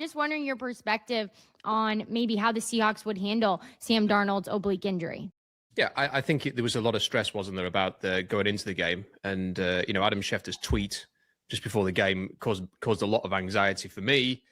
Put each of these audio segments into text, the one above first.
Just wondering your perspective on maybe how the Seahawks would handle Sam Darnold's oblique injury. Yeah, I think there was a lot of stress, wasn't there, about going into the game, and Adam Schefter's tweet just before the game caused a lot of anxiety for me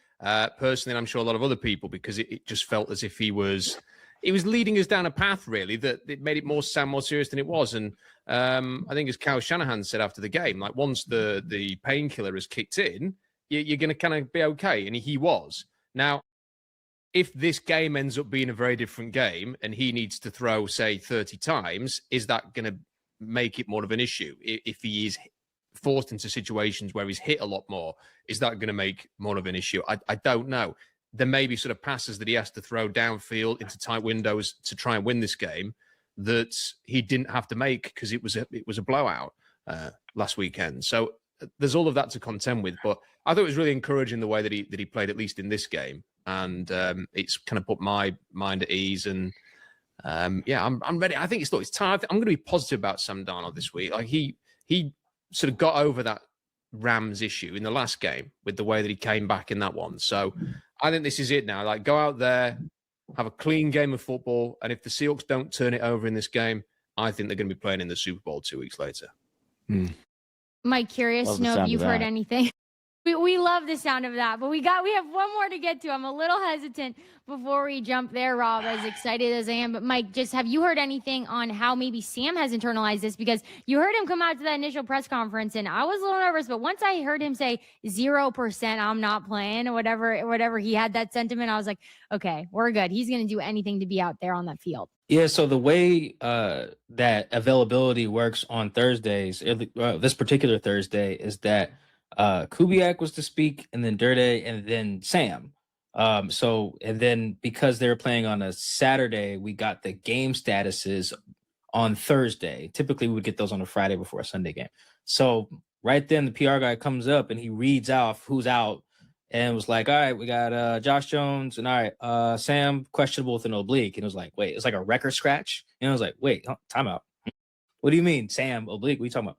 personally, and I'm sure a lot of other people, because it just felt as if he was leading us down a path really that it made it sound more serious than it was. And I think, as Kyle Shanahan said after the game, like once the painkiller has kicked in, you're going to kind of be okay, and he was. Now, if this game ends up being a very different game and he needs to throw, say, 30 times, is that going to make it more of an issue? If he is forced into situations where he's hit a lot more, is that going to make more of an issue? I don't know. There may be sort of passes that he has to throw downfield into tight windows to try and win this game that he didn't have to make because it was a blowout last weekend. So there's all of that to contend with. But I thought it was really encouraging the way that he played, at least in this game. And it's kind of put my mind at ease. And I'm ready. I think it's time. I'm going to be positive about Sam Darnold this week. Like he sort of got over that Rams issue in the last game with the way that he came back in that one. So I think this is it now. Like, go out there, have a clean game of football, and if the Seahawks don't turn it over in this game, I think they're going to be playing in the Super Bowl 2 weeks later. Mike, curious to know if you've heard anything. We love the sound of that, but we have one more to get to. I'm a little hesitant before we jump there, Rob, as excited as I am. But Mike, just have you heard anything on how maybe Sam has internalized this? Because you heard him come out to that initial press conference, and I was a little nervous. But once I heard him say 0%, I'm not playing, or whatever he had that sentiment, I was like, okay, we're good. He's going to do anything to be out there on that field. Yeah, so the way that availability works on Thursdays, this particular Thursday, is that Kubiak was to speak, and then Durde, and then Sam. And then because they were playing on a Saturday, we got the game statuses on Thursday. Typically, we would get those on a Friday before a Sunday game. So right then, the PR guy comes up and he reads off who's out, and was like, all right, we got Josh Jones, and all right, Sam questionable with an oblique. And it was like, wait, it's like a record scratch. And I was like, wait, timeout. What do you mean, Sam oblique? What are you talking about?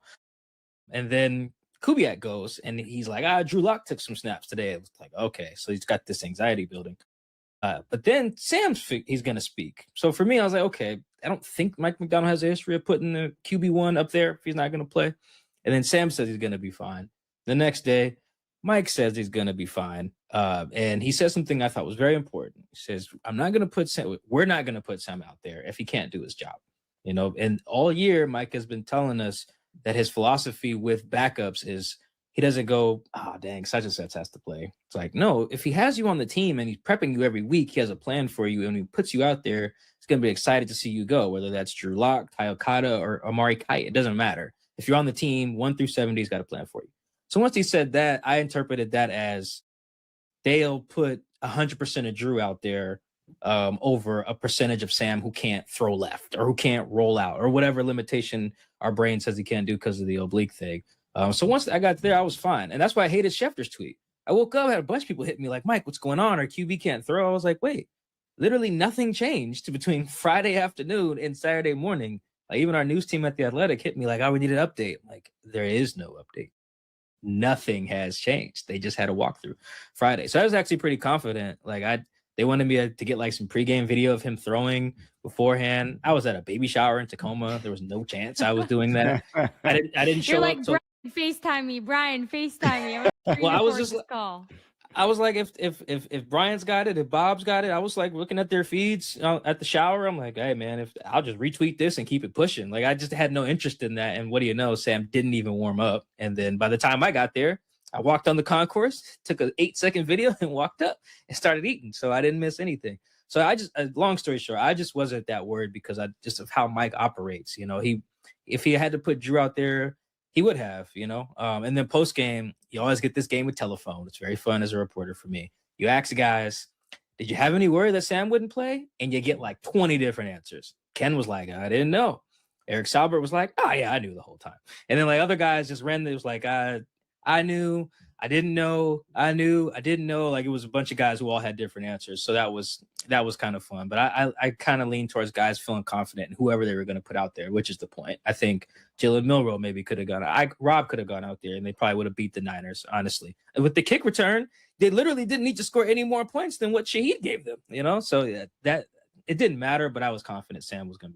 And then Kubiak goes, and he's like, Drew Lock took some snaps today. It was like, okay, so he's got this anxiety building. But then he's going to speak. So for me, I was like, okay, I don't think Mike McDonald has a history of putting the QB1 up there if he's not going to play. And then Sam says he's going to be fine. The next day, Mike says he's going to be fine. And he says something I thought was very important. He says, we're not going to put Sam out there if he can't do his job. And all year, Mike has been telling us that his philosophy with backups is he doesn't go, dang, such and such has to play. It's like, no, if he has you on the team and he's prepping you every week, he has a plan for you, and he puts you out there, he's going to be excited to see you go, whether that's Drew Lock, Ty Okada, or Amari Kite. It doesn't matter. If you're on the team, 1 through 70, he's got a plan for you. So once he said that, I interpreted that as they'll put 100% of Drew out there over a percentage of Sam who can't throw left or who can't roll out or whatever limitation our brain says he can't do because of the oblique thing. So once I got there, I was fine. And that's why I hated Schefter's tweet. I woke up, had a bunch of people hit me like, Mike, what's going on? Our QB can't throw. I was like, wait, literally nothing changed between Friday afternoon and Saturday morning. Like, even our news team at The Athletic hit me like, we need an update. I'm like, there is no update. Nothing has changed. They just had a walkthrough Friday. So I was actually pretty confident. Like, they wanted me to get like some pregame video of him throwing beforehand. I was at a baby shower in Tacoma. There was no chance I was doing that. I didn't show You're like, up. So, Brian, FaceTime me. Well, I was just call. I was like, if Brian's got it, if Bob's got it, I was like looking at their feeds at the shower. I'm like, hey man, if I'll just retweet this and keep it pushing. Like, I just had no interest in that. And what do you know? Sam didn't even warm up. And then by the time I got there, I walked on the concourse, took an 8-second video, and walked up and started eating. So I didn't miss anything. So I just, long story short, I just wasn't that worried because of how Mike operates. If he had to put Drew out there, he would have, and then post game, you always get this game with telephone. It's very fun as a reporter for me. You ask guys, did you have any worry that Sam wouldn't play? And you get like 20 different answers. Ken was like, I didn't know. Eric Saubert was like, oh yeah, I knew the whole time. And then like other guys just randomly was like, I knew, I didn't know. I knew. I didn't know. Like, it was a bunch of guys who all had different answers. So that was kind of fun. But I kind of leaned towards guys feeling confident in whoever they were going to put out there, which is the point. I think Jalen Milroe maybe could have gone. Rob could have gone out there, and they probably would have beat the Niners, honestly. And with the kick return, they literally didn't need to score any more points than what Shaheed gave them. So yeah, that it didn't matter. But I was confident Sam was going to.